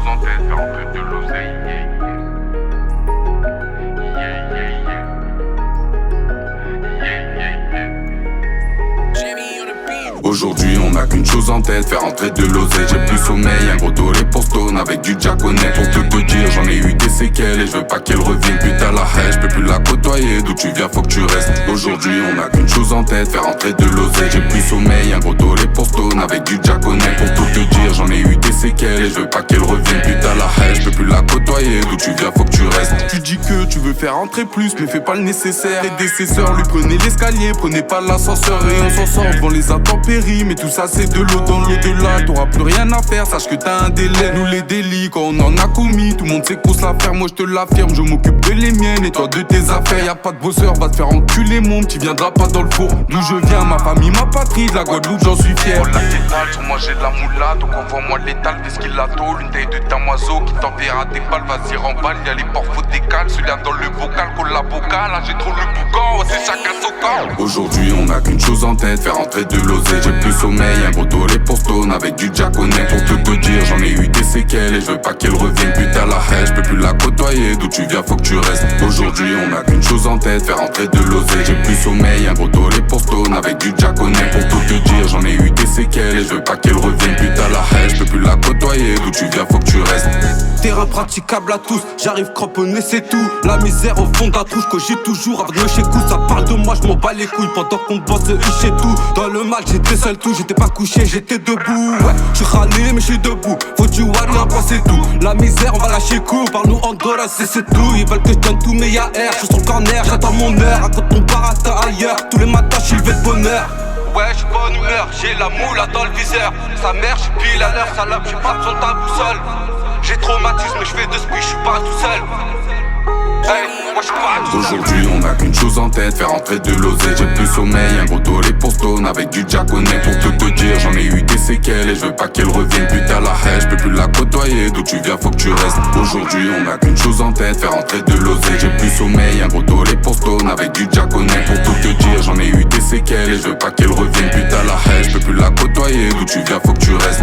chose en tête, faire entrer de l'oseille. Aujourd'hui on a qu'une chose en tête, faire entrer de l'oseille. J'ai plus sommeil, un gros tollé pour stone avec du jaconais. Pour tout te dire, j'en ai eu des séquelles et je veux pas qu'elle revienne. Putain la haine, je peux plus la côtoyer, d'où tu viens faut que tu restes. Aujourd'hui on a qu'une chose en tête, faire entrer de l'oseille. J'ai plus sommeil, un gros tollé pour stone avec du jaconais. Pour tout te dire, j'en ai eu des séquelles et je veux pas qu'elle revienne. Putain la haine, je peux plus la côtoyer, d'où tu viens faut que tu restes. Tu dis que tu veux faire entrer plus, mais fais pas le nécessaire. Les décesseurs lui prenaient l'escalier, prenez pas l'ascenseur et on s'en sort devant les intempéries. Mais tout ça c'est de l'eau dans l'au-delà, t'auras plus rien à faire, sache que t'as un délai. Nous les délits quand on en a commis, tout le monde sait qu'on se la faire. Moi je te l'affirme, je m'occupe de les miennes et toi de tes affaires. Y'a pas de bosseur, va te faire enculer mon petit, viendras pas dans le four. D'où je viens, ma famille, ma patrie, de la Guadeloupe j'en suis fier. Oh la tétale, sur moi j'ai de la moula, donc envoie-moi l'étal, fais ce qu'il a tôt. Une taille de damoiseau qui t'enverra des balles, vas-y remballe. Y'a les portes, faut décale, celui-là dans le vocal, qu'on la vocale. Là j'ai trop le boucan, ouais, c'est chacun son camp. Aujourd'hui on a qu'une chose en tête, faire entrer de l'oseille. J'ai plus sommeil, un gros tollé pour stone avec du jaconais. Pour tout te dire, j'en ai eu des séquelles et je veux pas qu'elle revienne. Putain la haine, je peux plus la côtoyer, d'où tu viens faut que tu restes. Aujourd'hui on a qu'une chose en tête, faire entrer de l'oseille. J'ai plus sommeil, un gros tollé pour stone avec du jaconais. Pour tout te dire, j'en ai eu des séquelles et je veux pas qu'elle revienne. Putain la haine, je peux plus la côtoyer, d'où tu viens faut que tu restes. Terrain praticable à tous, j'arrive cramponné c'est tout. La misère au fond d'un trou, je cogite toujours avant de me chez coup. Ça parle de moi, je m'en bats les couilles pendant qu'on bosse chez tout. Dans le mal j'étais seul tout, j'étais pas couché, j'étais debout. Ouais, je suis râlé mais je suis debout. Faut du wari, après c'est tout. La misère on va lâcher coup, parle-nous en dollars c'est tout. Ils veulent que je donne tout mais y'a air, je suis sur le corner, j'attends mon heure. Raconte ton baratin ailleurs, tous les matins je suis levé de bonheur. Ouais, je suis bonne humeur, j'ai la moula dans le viseur. Sa mère, je pile à l'heure, salope, j'ai pas besoin de ta boussole. J'ai traumatisme, je fais de speed, je suis pas tout seul. Hey, moi je pas tout seul. Aujourd'hui on a qu'une chose en tête, faire entrer de l'oseille. J'ai plus sommeil, un gros tollé pour stone avec du jaconais. Pour tout te dire, j'en ai eu des séquelles et je veux pas qu'elle revienne. Putain la haine, je peux plus la côtoyer, d'où tu viens faut que tu restes. Aujourd'hui on a qu'une chose en tête, faire entrer de l'oseille. J'ai plus sommeil, un gros tollé pour stone avec du jaconais. Pour tout te dire, j'en ai eu des séquelles et je veux pas qu'elle revienne. Putain la haine, je peux plus la côtoyer, d'où tu viens faut que tu restes.